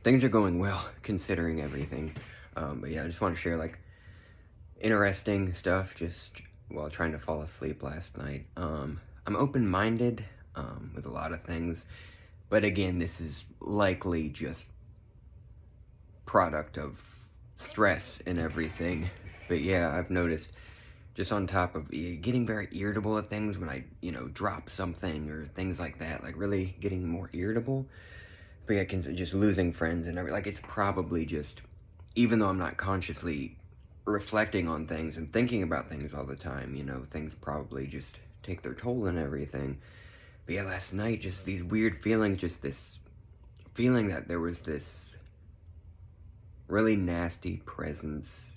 things are going well considering everything. But yeah, I just want to share like interesting stuff just while trying to fall asleep last night. I'm open-minded with a lot of things, but again, this is likely just product of stress and everything. But yeah, I've noticed just on top of getting very irritable at things when I, drop something or things like that, like really getting more irritable. But yeah, just losing friends and everything. Like, it's probably just, even though I'm not consciously reflecting on things and thinking about things all the time, things probably just take their toll and everything. But yeah, last night, just these weird feelings, just this feeling that there was this really nasty presence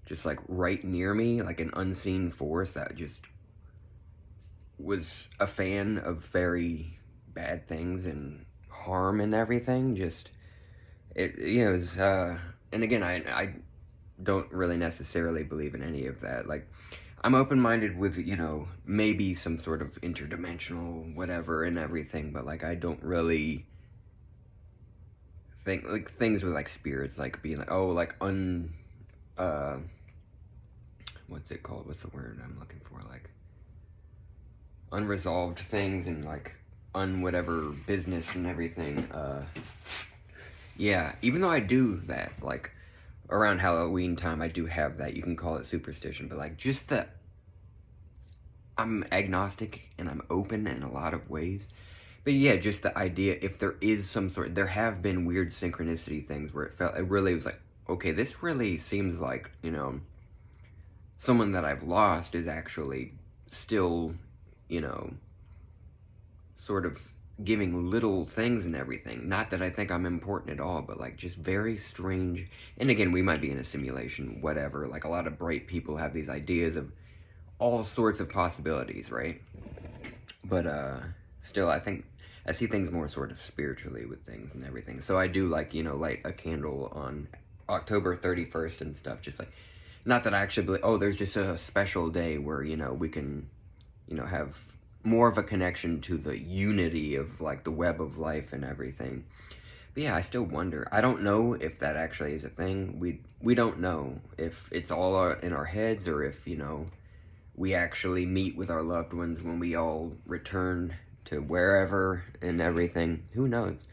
just like right near me, like an unseen force that just was a fan of very bad things and harm and everything. Just it was and again, I don't really necessarily believe in any of that. Like, I'm open-minded with, maybe some sort of interdimensional whatever and everything, but like I don't really think like things with like spirits, like being like, oh, like uh what's it called? What's the word I'm looking for? Like unresolved things and like whatever business and everything. Yeah, even though I do that, like around Halloween time, I do have that. You can call it superstition, but like just that I'm agnostic and I'm open in a lot of ways. But yeah, just the idea, if there is some sort, there have been weird synchronicity things where it really was like, okay, this really seems like, someone that I've lost is actually still, you know, sort of giving little things and everything. Not that I think I'm important at all, but like just very strange. And again, we might be in a simulation, whatever. Like a lot of bright people have these ideas of all sorts of possibilities, right? But still, I think I see things more sort of spiritually with things and everything. So I do like, light a candle on October 31st and stuff. Just like, not that I actually believe, oh, there's just a special day where, we can, have more of a connection to the unity of like the web of life and everything. But yeah, I still wonder. I don't know if that actually is a thing. We don't know if it's all in our heads or if, we actually meet with our loved ones when we all return to wherever and everything. Who knows?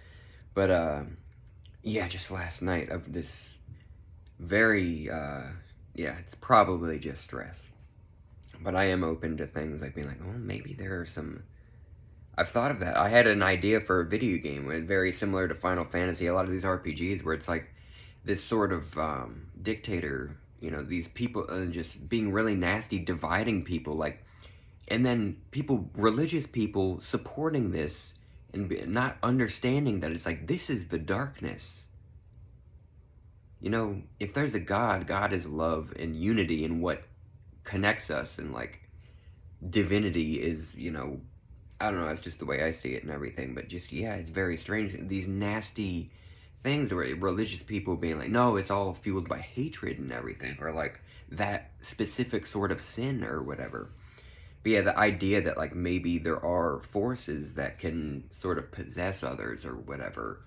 But yeah, just last night of this very yeah, it's probably just stress. But I am open to things like being like, oh, maybe there are some. I've thought of that. I had an idea for a video game very similar to Final Fantasy. A lot of these RPGs where it's like this sort of dictator, these people just being really nasty, dividing people, like, and then religious people supporting this and not understanding that it's like, this is the darkness. If there's a God, God is love and unity and what connects us, and like divinity is, I don't know, that's just the way I see it and everything. But just, yeah, it's very strange. These nasty things where religious people being like, no, it's all fueled by hatred and everything, or like that specific sort of sin or whatever. But yeah, the idea that like maybe there are forces that can sort of possess others or whatever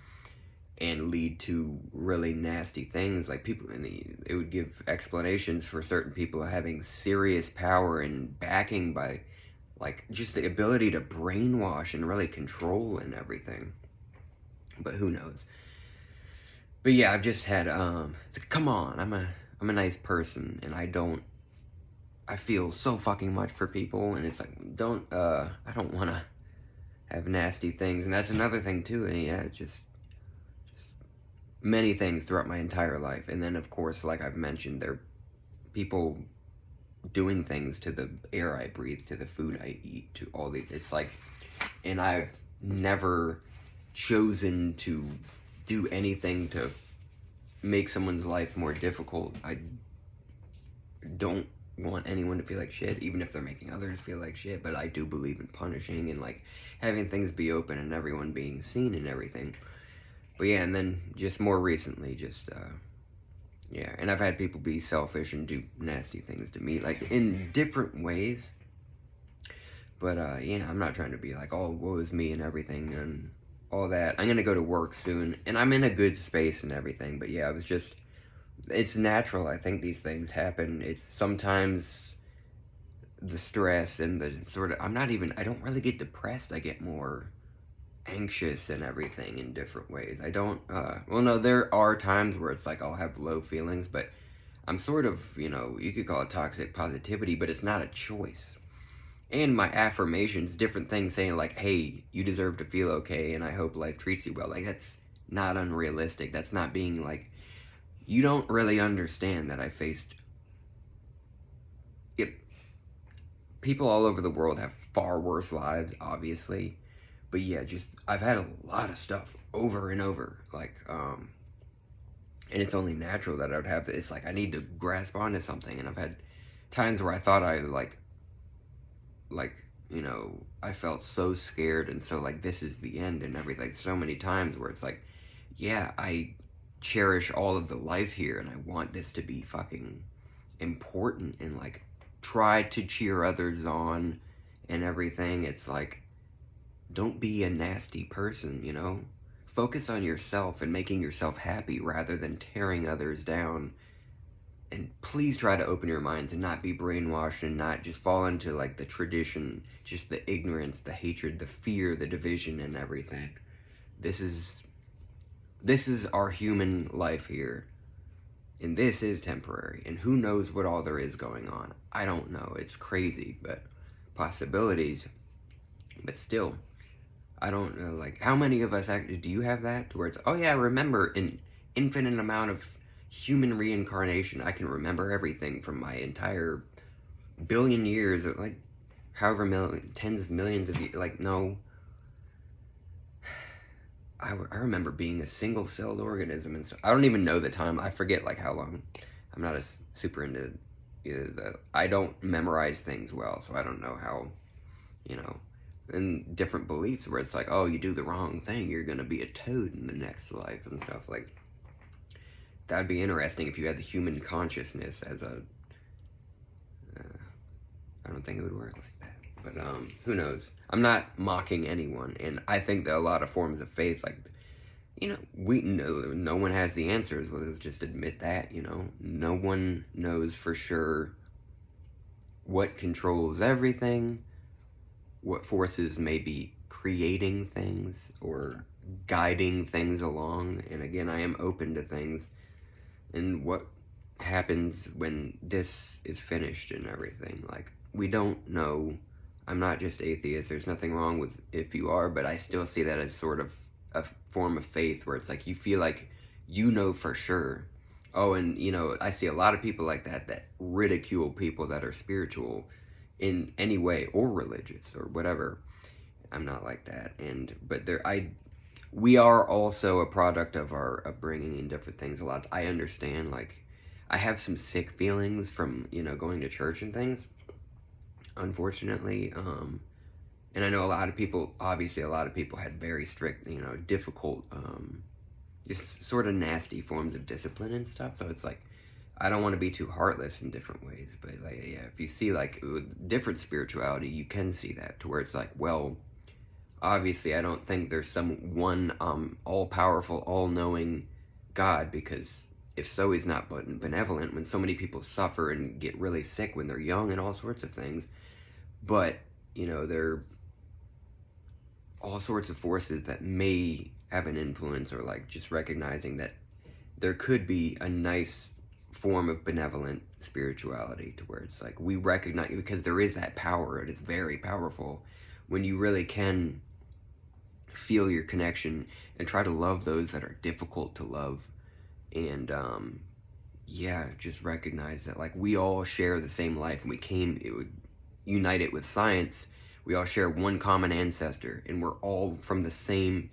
and lead to really nasty things, like people, and it would give explanations for certain people having serious power and backing by like just the ability to brainwash and really control and everything. But who knows? But yeah, I've just had it's like, come on, I'm a nice person, and I feel so fucking much for people, and it's like, I don't want to have nasty things. And that's another thing too. And yeah, just many things throughout my entire life. And then of course, like I've mentioned, there are people doing things to the air I breathe, to the food I eat, to all these. It's like, and I've never chosen to do anything to make someone's life more difficult. I don't want anyone to feel like shit, even if they're making others feel like shit. But I do believe in punishing and like having things be open and everyone being seen and everything. But yeah, and then just more recently, just yeah, and I've had people be selfish and do nasty things to me, like in different ways. But yeah, I'm not trying to be like, oh, woe is me and everything. And all that. I'm gonna go to work soon, and I'm in a good space and everything. But yeah, it's natural. I think these things happen. It's sometimes the stress and the sort of, I don't really get depressed. I get more anxious and everything in different ways. I don't, well, no, there are times where it's like I'll have low feelings, but I'm sort of, you could call it toxic positivity, but it's not a choice. And my affirmations, different things saying like, hey, you deserve to feel okay, and I hope life treats you well. Like, that's not unrealistic. That's not being like, you don't really understand that I faced it. People all over the world have far worse lives, obviously. But yeah, I've had a lot of stuff over and over. Like, and it's only natural that I would have it's like I need to grasp onto something. And I've had times where I thought I I felt so scared and so like this is the end and everything. So many times where it's like, yeah, I cherish all of the life here and I want this to be fucking important and like try to cheer others on and everything. It's like, don't be a nasty person. Focus on yourself and making yourself happy rather than tearing others down. And please try to open your minds and not be brainwashed and not just fall into like the tradition, just the ignorance, the hatred, the fear, the division and everything. This is our human life here. And this is temporary. And who knows what all there is going on. I don't know. It's crazy, but possibilities. But still, I don't know, like, how many of us actually, do you have that? To where it's, oh yeah, I remember an infinite amount of human reincarnation. I can remember everything from my entire billion years, of, like, however tens of millions of years. Like, no. I remember being a single-celled organism and stuff. I don't even know the time. I forget, like, how long. I'm not super into I don't memorize things well, so I don't know how, and different beliefs where it's like, oh, you do the wrong thing, you're gonna be a toad in the next life and stuff. Like, that'd be interesting if you had the human consciousness as a I don't think it would work like that, but who knows. I'm not mocking anyone, and I think that a lot of forms of faith, like, we know no one has the answers. Well, let's just admit that. No one knows for sure what controls everything, what forces may be creating things or guiding things along. And again, I am open to things and what happens when this is finished and everything. Like, we don't know. I'm not just atheist. There's nothing wrong with if you are, but I still see that as sort of a form of faith where it's like you feel like for sure. Oh, and I see a lot of people like that ridicule people that are spiritual in any way or religious or whatever. I'm not like that. But we are also a product of our upbringing and different things. I understand, like, I have some sick feelings from, going to church and things, unfortunately. And I know a lot of people had very strict, difficult, just sort of nasty forms of discipline and stuff. So it's like, I don't want to be too heartless in different ways, but like, yeah, if you see like different spirituality, you can see that to where it's like, well, obviously I don't think there's some one all-powerful, all-knowing God, because if so, he's not benevolent when so many people suffer and get really sick when they're young and all sorts of things. But, there are all sorts of forces that may have an influence, or like just recognizing that there could be a nice form of benevolent spirituality to where it's like we recognize, because there is that power. It is very powerful when you really can feel your connection and try to love those that are difficult to love. And just recognize that like we all share the same life, and it would unite it with science. We all share one common ancestor, and we're all from the same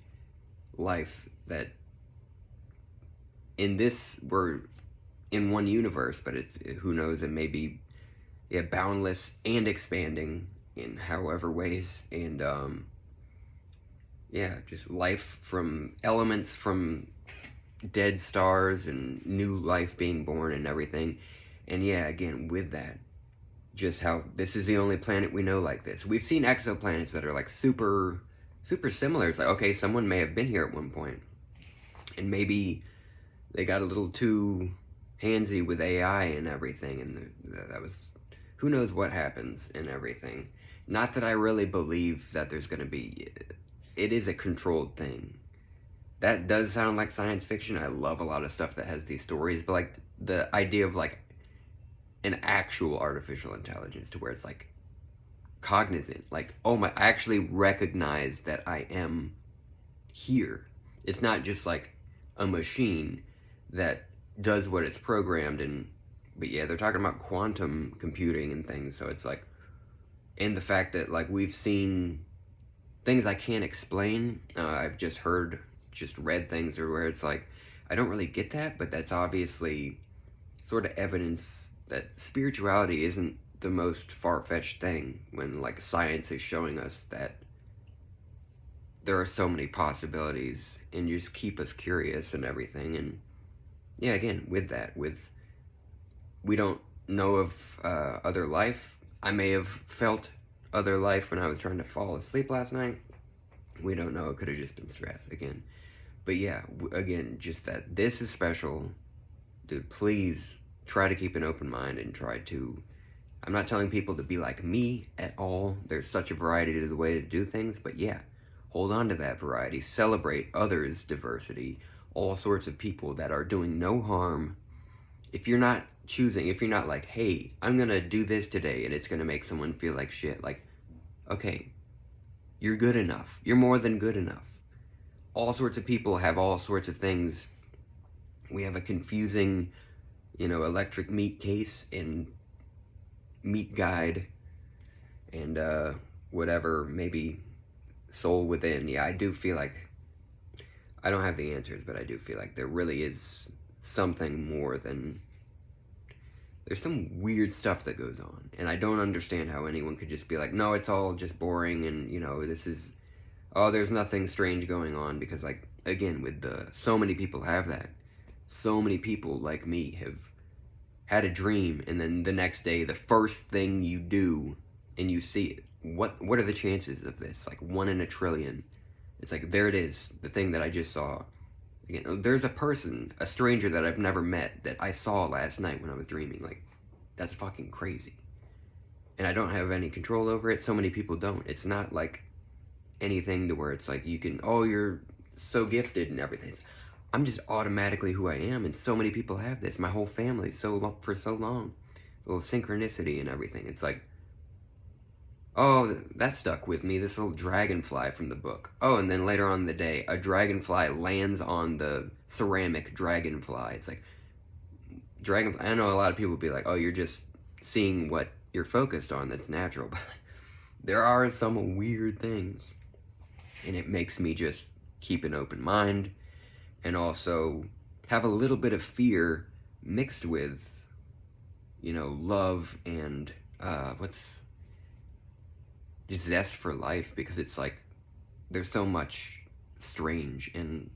life. That we're in one universe, but who knows, it may be boundless and expanding in however ways. And just life from elements from dead stars and new life being born and everything. And again, with that, just how this is the only planet we know like this. We've seen exoplanets that are like super super similar. It's like, okay, someone may have been here at one point, and maybe they got a little too handsy with AI and everything, and that was, who knows what happens and everything. Not that I really believe that there's going to be, it is a controlled thing. That does sound like science fiction. I love a lot of stuff that has these stories, but like the idea of like an actual artificial intelligence to where it's like cognizant, like, oh my, I actually recognize that I am here. It's not just like a machine that does what it's programmed in. But yeah, they're talking about quantum computing and things, so it's like, and the fact that like we've seen things I can't explain. I've just read things or where it's like, I don't really get that, but that's obviously sort of evidence that spirituality isn't the most far-fetched thing, when like science is showing us that there are so many possibilities and you just keep us curious and everything. And yeah, again, we don't know of other life. I may have felt other life when I was trying to fall asleep last night. We don't know. It could have just been stress again. But yeah, again, just that this is special. Dude, please try to keep an open mind and try to, I'm not telling people to be like me at all. There's such a variety to the way to do things, but yeah, hold on to that variety. Celebrate others' diversity. All sorts of people that are doing no harm. If you're not like, hey, I'm gonna do this today and it's gonna make someone feel like shit, like, okay, you're good enough. You're more than good enough. All sorts of people have all sorts of things. We have a confusing, electric meat case and meat guide and whatever, maybe soul within. Yeah, I do feel like, I don't have the answers, but I do feel like there really is something more than, there's some weird stuff that goes on, and I don't understand how anyone could just be like, no, it's all just boring, and this is, oh, there's nothing strange going on, because like, again, so many people have that. So many people like me have had a dream, and then the next day, the first thing you do, and you see it, what are the chances of this? Like 1 in a trillion. It's like, there it is, the thing that I just saw. Again, there's a stranger that I've never met that I saw last night when I was dreaming. Like, that's fucking crazy. And I don't have any control over it. So many people don't. It's not like anything to where it's like you can, oh, you're so gifted and everything. I'm just automatically who I am, and so many people have this. My whole family, for so long. A little synchronicity and everything. It's like, oh, that stuck with me, this little dragonfly from the book. Oh, and then later on in the day, a dragonfly lands on the ceramic dragonfly. It's like, dragonfly, I know a lot of people will be like, oh, you're just seeing what you're focused on, that's natural. But there are some weird things. And it makes me just keep an open mind, and also have a little bit of fear mixed with, love and, just zest for life, because it's like, there's so much strange and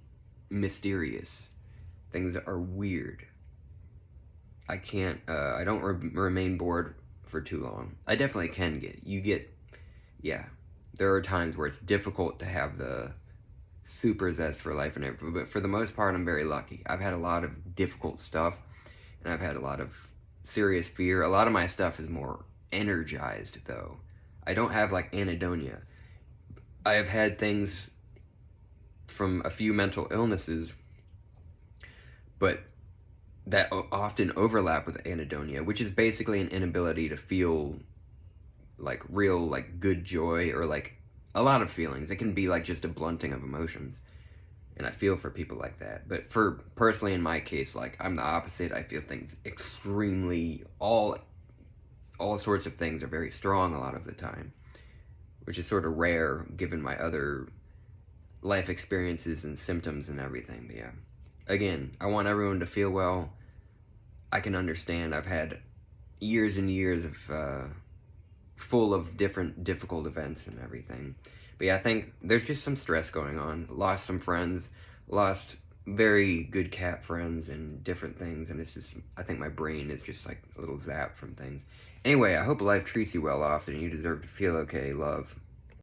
mysterious. Things are weird. I can't, I don't remain bored for too long. I definitely can yeah. There are times where it's difficult to have the super zest for life and everything, but for the most part, I'm very lucky. I've had a lot of difficult stuff, and I've had a lot of serious fear. A lot of my stuff is more energized, though. I don't have, like, anhedonia. I have had things from a few mental illnesses, but that often overlap with anhedonia, which is basically an inability to feel like real, like, good joy, or like a lot of feelings. It can be like just a blunting of emotions, and I feel for people like that. But personally, in my case, like, I'm the opposite. I feel things extremely, all sorts of things are very strong a lot of the time, which is sort of rare given my other life experiences and symptoms and everything. But yeah, again, I want everyone to feel well. I can understand. I've had years and years of full of different difficult events and everything. But yeah, I think there's just some stress going on. Lost some friends, lost very good cat friends and different things, and it's just, I think my brain is just like a little zap from things. Anyway, I hope life treats you well often, and you deserve to feel okay, love.